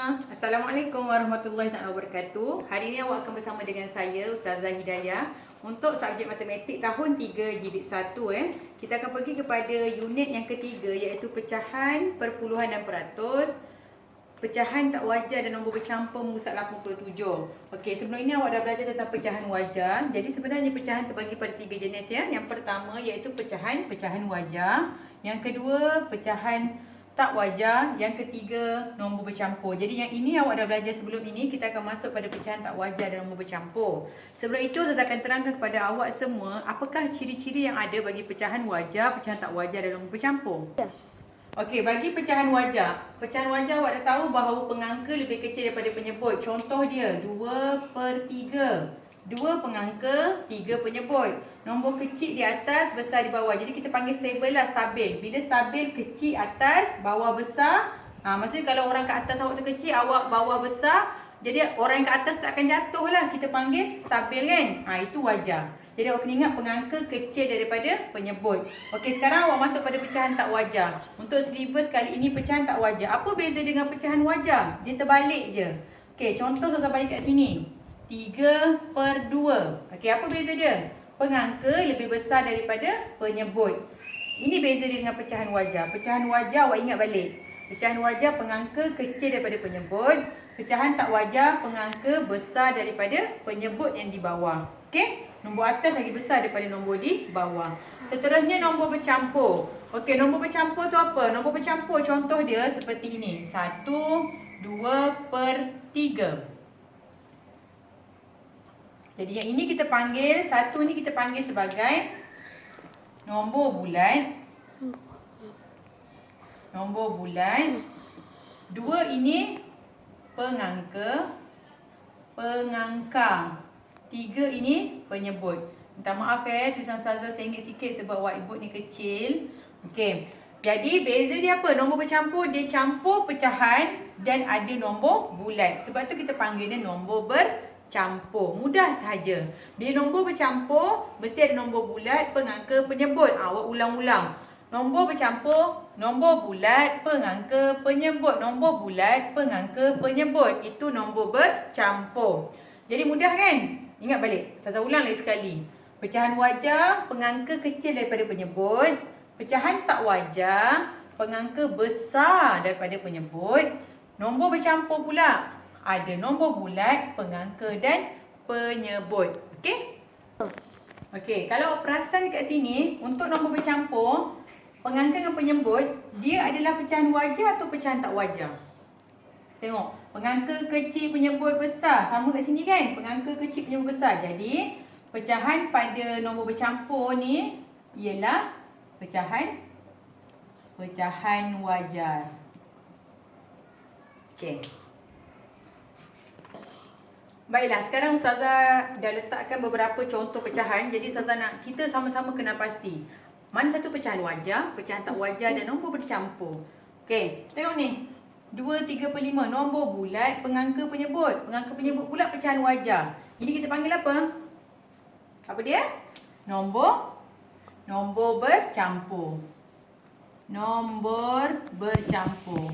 semua. Assalamualaikum warahmatullahi wabarakatuh. Hari ini awak akan bersama dengan saya Ustazah Hidayah untuk subjek matematik tahun 3 jilid 1 Kita akan pergi kepada unit yang ketiga iaitu pecahan, perpuluhan dan peratus. Pecahan tak wajar dan nombor bercampur muka surat 87. Okey, sebelum ini awak dah belajar tentang pecahan wajar. Jadi sebenarnya pecahan terbagi pada 3 jenis ya. Yang pertama iaitu pecahan wajar. Yang kedua, pecahan tak wajar. Yang ketiga, nombor bercampur. Jadi yang ini awak dah belajar sebelum ini. Kita akan masuk pada pecahan tak wajar dan nombor bercampur. Sebelum itu, saya akan terangkan kepada awak semua apakah ciri-ciri yang ada bagi pecahan wajar, pecahan tak wajar dan nombor bercampur. Okey, bagi pecahan wajar. Pecahan wajar awak dah tahu bahawa pengangka lebih kecil daripada penyebut. Contoh dia 2/3. 2 pengangka, 3 penyebut. Nombor kecil di atas, besar di bawah. Jadi kita panggil stable lah, stabil. Bila stabil, kecil atas, bawah besar. Maksudnya kalau orang kat atas awak tu kecil, awak bawah besar. Jadi orang yang kat atas tak akan jatuh lah. Kita panggil stabil kan. Itu wajar. Jadi awak kena ingat pengangka kecil daripada penyebut. Okey, sekarang awak masuk pada pecahan tak wajar. Untuk silibus kali ini pecahan tak wajar. Apa beza dengan pecahan wajar? Dia terbalik je. Okey, contoh saya bagi kat sini. 3/2. Okey, apa beza dia? Pengangka lebih besar daripada penyebut. Ini beza dia dengan pecahan wajar. Pecahan wajar awak ingat balik. Pecahan wajar pengangka kecil daripada penyebut. Pecahan tak wajar pengangka besar daripada penyebut yang di bawah. Okey? Nombor atas lagi besar daripada nombor di bawah. Seterusnya nombor bercampur. Okey, nombor bercampur tu apa? Nombor bercampur contoh dia seperti ini. 1, 2/3. Jadi yang ini kita panggil, 1 ni kita panggil sebagai nombor bulat. Nombor bulat. 2 ini pengangka. 3 ini penyebut. Minta maaf tulisan Ustazah sengit sikit sebab whiteboard ni kecil. Okey. Jadi beza dia apa? Nombor bercampur dia campur pecahan dan ada nombor bulat. Sebab tu kita panggil dia nombor bercampur. Mudah sahaja. Bila nombor bercampur mesti ada nombor bulat, pengangka, penyebut. Awak ulang-ulang. Nombor bercampur, nombor bulat, pengangka, penyebut. Nombor bulat, pengangka, penyebut. Itu nombor bercampur. Jadi mudah kan? Ingat balik. Saya ulang lagi sekali. Pecahan wajar, pengangka kecil daripada penyebut. Pecahan tak wajar, pengangka besar daripada penyebut. Nombor bercampur pula. Ada nombor bulat, pengangka dan penyebut. Okey? Okey, kalau perasan dekat sini, untuk nombor bercampur, pengangka dengan penyebut, dia adalah pecahan wajar atau pecahan tak wajar? Tengok, pengangka kecil, penyebut besar. Sama kat sini kan? Pengangka kecil, penyebut besar. Jadi, pecahan pada nombor bercampur ni ialah pecahan wajar. Okey. Baiklah, sekarang Ustazah dah letakkan beberapa contoh pecahan. Jadi Ustazah nak kita sama-sama kena pasti mana satu pecahan wajar, pecahan tak wajar dan nombor bercampur. Okey, tengok ni. 2/3/5 nombor bulat, pengangka penyebut. Pengangka penyebut pula pecahan wajar. Ini kita panggil apa? Apa dia? Nombor bercampur. Nombor bercampur.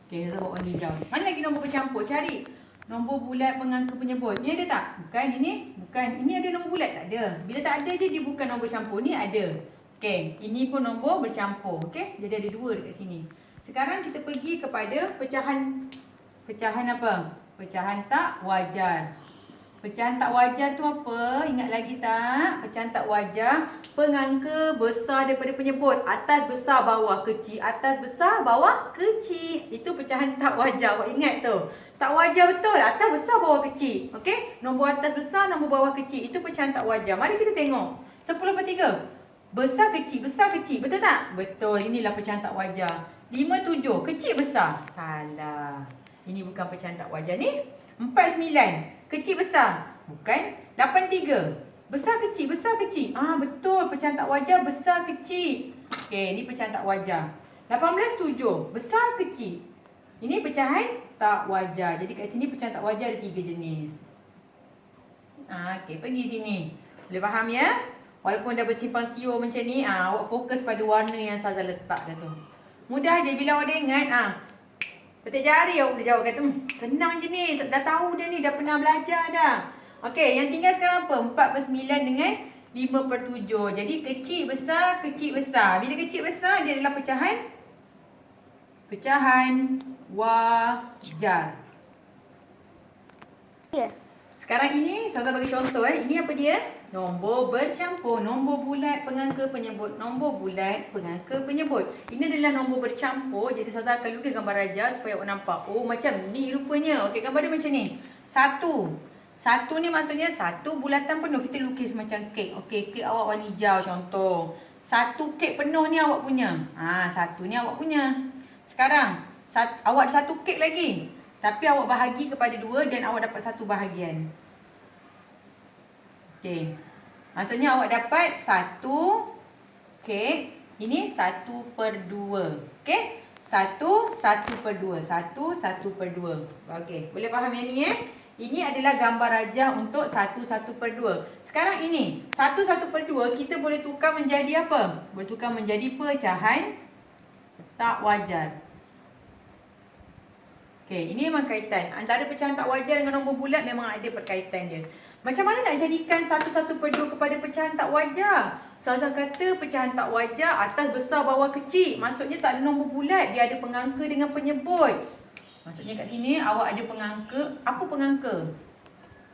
Okey, kita buat warna hijau. Mana lagi nombor bercampur? Cari. Nombor bulat, pengangka, penyebut. Ni ada tak? Bukan ini. Bukan. Ini ada nombor bulat? Tak ada. Bila tak ada je dia bukan nombor bercampur. Ni ada. Okey, ini pun nombor bercampur. Okey, jadi ada 2 dekat sini. Sekarang kita pergi kepada pecahan apa? Pecahan tak wajar. Pecahan tak wajar tu apa? Ingat lagi tak? Pecahan tak wajar, pengangka besar daripada penyebut. Atas besar, bawah kecil. Atas besar, bawah kecil. Itu pecahan tak wajar. Awak ingat tu. Tak wajar betul. Atas besar, bawah kecil. Okey? Nombor atas besar, nombor bawah kecil. Itu pecahan tak wajar. Mari kita tengok. 10/3. Besar kecil, betul tak? Betul, inilah pecahan tak wajar. 5/7, kecil besar. Salah. Ini bukan pecahan tak wajar ni. 4/9, kecil besar. Bukan. 8/3, besar kecil. Betul, pecahan tak wajar besar kecil. Okey, ini pecahan tak wajar. 18/7, besar kecil. Ini pecahan tak wajar. Jadi kat sini pecahan tak wajar ada 3 jenis. Okey, pergi sini. Boleh faham ya? Walaupun dah bersimpan siur macam ni, awak fokus pada warna yang Ustazah letak dah tu. Mudah je bila awak dah ingat. Petik jari awak boleh jawab kata, senang je ni. Dah tahu dah ni, dah pernah belajar dah. Okey, yang tinggal sekarang apa? 4/9 dengan 5/7. Jadi kecil besar, kecil besar. Bila kecil besar, dia adalah pecahan wajar. Sekarang ini, Ustazah bagi contoh. Ini apa dia? Nombor bercampur. Nombor bulat, pengangka, penyebut. Nombor bulat, pengangka, penyebut. Ini adalah nombor bercampur. Jadi Ustazah akan lukis gambar raja supaya awak nampak. Oh, macam ni rupanya. Okey, gambar dia macam ni. 1. 1 ni maksudnya 1 bulatan penuh. Kita lukis macam kek. Okey, kek awak warna hijau contoh. 1 kek penuh ni awak punya. 1 ni awak punya. Sekarang, awak ada 1 kek lagi. Tapi awak bahagi kepada 2 dan awak dapat 1 bahagian. Okey. Maksudnya awak dapat 1 kek. Ini 1/2. Okey? 1/2. 1/2. Okey. Boleh faham yang ni Ini adalah gambar rajah untuk 1/2. Sekarang ini, 1/2 kita boleh tukar menjadi apa? Boleh tukar menjadi pecahan tak wajar. Okey, ini memang kaitan. Antara pecahan tak wajar dengan nombor bulat memang ada perkaitan dia. Macam mana nak jadikan 1/2 kepada pecahan tak wajar? Ustazah kata pecahan tak wajar atas besar bawah kecil. Maksudnya tak ada nombor bulat. Dia ada pengangka dengan penyebut. Maksudnya kat sini awak ada pengangka. Apa pengangka?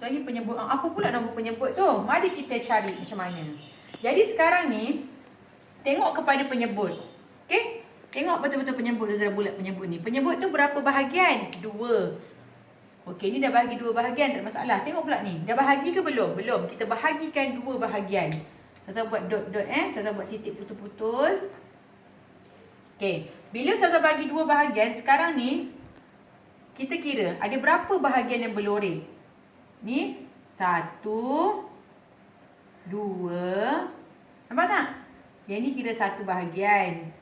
Lagi penyebut. Apa pula nombor penyebut tu? Mari kita cari macam mana. Jadi sekarang ni, tengok kepada penyebut. Okey? Tengok betul-betul penyebut. Ustazah bulat penyebut ni. Penyebut tu berapa bahagian? 2. Okey, ni dah bahagi 2 bahagian. Tak ada masalah. Tengok pula ni. Dah bahagi ke belum? Belum. Kita bahagikan 2 bahagian. Ustazah buat dot-dot Ustazah buat titik putus-putus. Okey. Bila Ustazah bagi 2 bahagian, sekarang ni kita kira ada berapa bahagian yang berlorek. Ni 1, 2. Nampak tak? Yang ni kira 1 bahagian.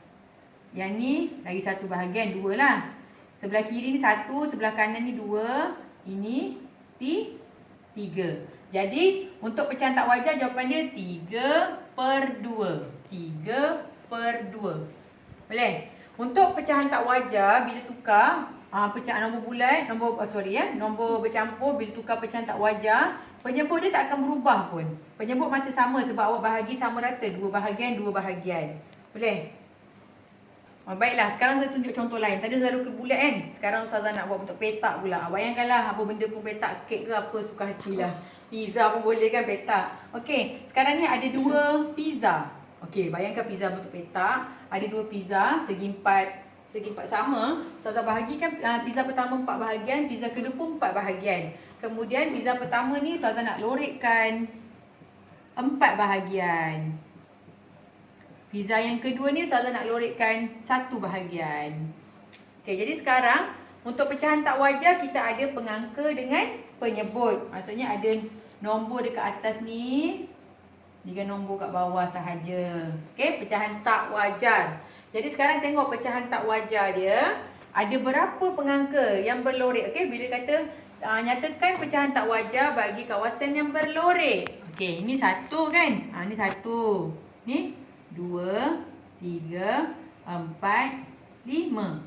Yang ni lagi 1 bahagian, 2 lah. Sebelah kiri ni 1, sebelah kanan ni 2. Ini 3. Jadi untuk pecahan tak wajar jawapan dia 3/2. 3/2. Boleh? Untuk pecahan tak wajar bila tukar pecahan nombor bulat, nombor bercampur, bila tukar pecahan tak wajar, penyebut dia tak akan berubah pun. Penyebut masih sama sebab awak bahagi sama rata, 2 bahagian, 2 bahagian. Boleh? Baiklah, sekarang saya tunjuk contoh lain. Tadi Ustazah lukis bulat Sekarang Ustazah nak buat bentuk petak pula. Bayangkanlah apa benda pun petak, kek ke apa suka hatilah. Pizza pun boleh kan petak. Okey, sekarang ni ada 2 pizza. Okey, bayangkan pizza bentuk petak. Ada 2 pizza, segi empat sama. Ustazah bahagikan pizza pertama 4 bahagian, pizza kedua pun 4 bahagian. Kemudian pizza pertama ni Ustazah nak lorekkan 4 bahagian. Pizza yang kedua ni Ustazah nak lorekkan 1 bahagian. Okey, jadi sekarang untuk pecahan tak wajar kita ada pengangka dengan penyebut. Maksudnya ada nombor dekat atas ni dengan nombor kat bawah sahaja. Okey, pecahan tak wajar. Jadi sekarang tengok pecahan tak wajar dia. Ada berapa pengangka yang berlorek? Okey, bila kata nyatakan pecahan tak wajar bagi kawasan yang berlorek. Okey, ini 1 kan? Ni 1. Ni 2, 3, 4, 5.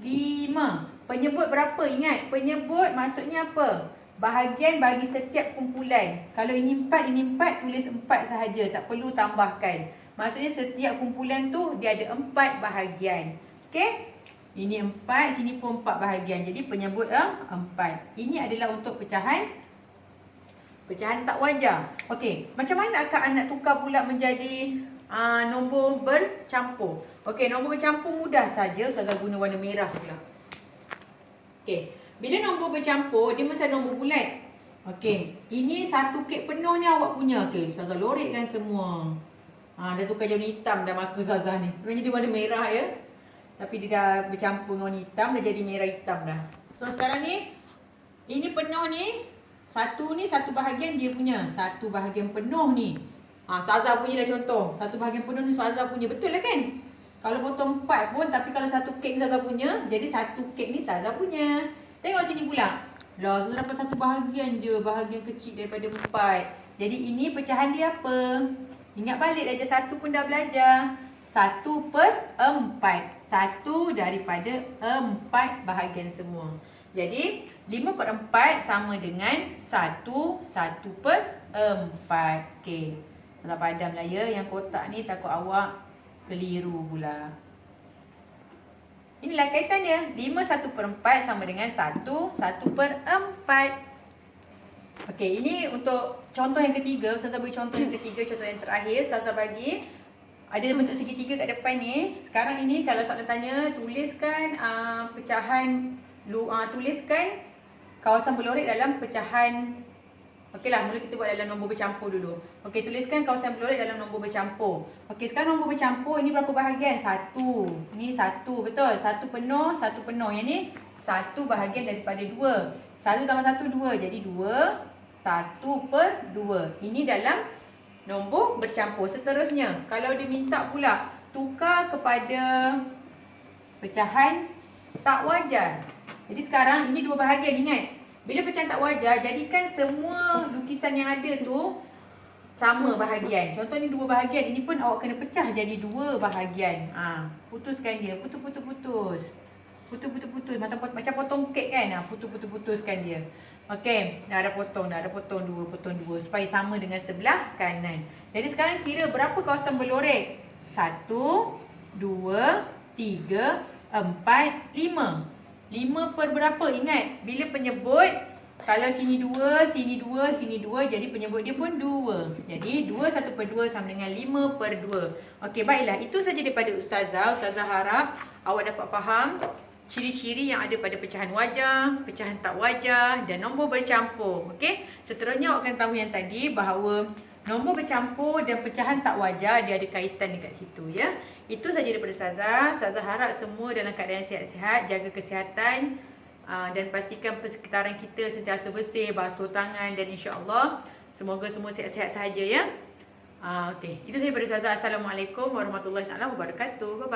5. Penyebut berapa? Ingat, penyebut maksudnya apa? Bahagian bagi setiap kumpulan. Kalau ini 4, ini 4, tulis 4 sahaja. Tak perlu tambahkan. Maksudnya setiap kumpulan tu dia ada 4 bahagian. Okey? Ini 4, sini pun 4 bahagian. Jadi penyebut 4. Ini adalah untuk pecahan tak wajar. Okey, macam mana akak nak tukar pula menjadi nombor bercampur? Okey, nombor bercampur mudah saja. Ustazah guna warna merah pula. Okey, bila nombor bercampur, dia mesti ada nombor bulat. Okey, ini 1 kek penuh ni awak punya. Okey, Ustazah lorekkan semua. Dah tukar warna hitam dah maka Ustazah ni. Sebenarnya dia warna merah ya. Tapi dia dah bercampur dengan warna hitam, dah jadi merah hitam dah. So sekarang ni, ini penuh ni. 1 ni 1 bahagian dia punya. 1 bahagian penuh ni. Ustazah punya lah contoh. 1 bahagian penuh ni Ustazah punya. Betul lah kan? Kalau potong 4 pun, tapi kalau 1 kek ni Ustazah punya, jadi 1 kek ni Ustazah punya. Tengok sini pula. Lah, Ustazah dapat 1 bahagian je. Bahagian kecil daripada 4. Jadi ini pecahan dia apa? Ingat balik darjah 1 pun dah belajar. 1/4. 1 daripada 4 bahagian semua. Jadi 5/4 sama dengan 1/4. Okey. Tak padam lah ya. Yang kotak ni takut awak keliru pula. Inilah kaitannya. 5/1/4 sama dengan 1/4. Okey, ini untuk contoh yang ketiga. Ustazah bagi contoh yang ketiga, contoh yang terakhir. Ustazah bagi ada bentuk segitiga kat depan ni. Sekarang ini kalau soalan tanya, tuliskan tuliskan kawasan berlorek dalam pecahan. Okeylah, mula kita buat dalam nombor bercampur dulu. Okey, tuliskan kawasan berlorek dalam nombor bercampur. Okey, sekarang nombor bercampur ini berapa bahagian? 1. Ni 1, betul? 1 penuh, 1 penuh. Yang ni 1 bahagian daripada 2. 1 tambah 1, 2. Jadi 2, 1/2. Ini dalam nombor bercampur. Seterusnya, kalau dia minta pula tukar kepada pecahan tak wajar. Jadi sekarang ini 2 bahagian, ingat. Bila pecahan tak wajar, jadikan semua lukisan yang ada tu sama bahagian. Contoh ni 2 bahagian. Ini pun awak kena pecah jadi 2 bahagian. Putuskan dia. Putus. Putus. Macam potong kek kan. Putuskan dia. Okey, dah ada potong 2 supaya sama dengan sebelah kanan. Jadi sekarang kira berapa kawasan berlorek? 1, 2, 3, 4, 5. 5 per berapa? Ingat, bila penyebut, kalau sini 2, sini 2, sini 2, jadi penyebut dia pun 2. Jadi 2 1/2 sama dengan 5/2. Okey, baiklah. Itu saja daripada Ustazah. Ustazah harap awak dapat faham ciri-ciri yang ada pada pecahan wajar, pecahan tak wajar dan nombor bercampur. Okey? Seterusnya awak akan tahu yang tadi bahawa nombor bercampur dan pecahan tak wajar dia ada kaitan dekat situ ya. Itu saja daripada Ustazah. Ustazah harap semua dalam keadaan sihat-sihat, jaga kesihatan dan pastikan persekitaran kita sentiasa bersih, basuh tangan dan insya-Allah semoga semua sihat-sihat sahaja ya. Okey. Itu saja daripada Ustazah. Assalamualaikum warahmatullahi wabarakatuh. Bye-bye.